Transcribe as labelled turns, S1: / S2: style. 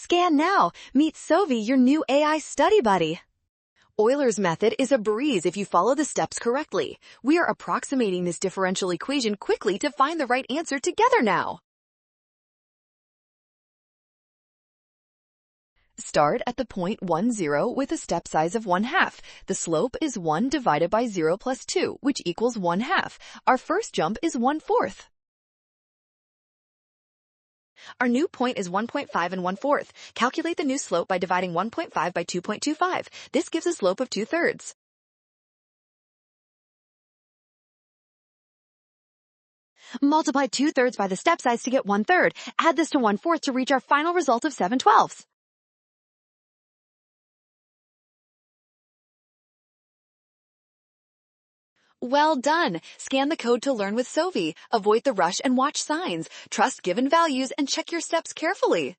S1: Scan now. Meet Sovi, your new AI study buddy. Euler's method is a breeze if you follow the steps correctly. We are approximating this differential equation quickly to find the right answer together now. Start at the point 1, 0 with a step size of 1/2. The slope is 1 divided by 0 plus 2, which equals 1/2. Our first jump is 1/4. Our new point is 1.5 and 1/4. Calculate the new slope by dividing 1.5 by 2.25. This gives a slope of 2/3. Multiply 2/3 by the step size to get 1/3. Add this to 1/4 to reach our final result of 7/12. Well done! Scan the code to learn with Sovi. Avoid the rush and watch signs. Trust given values and check your steps carefully.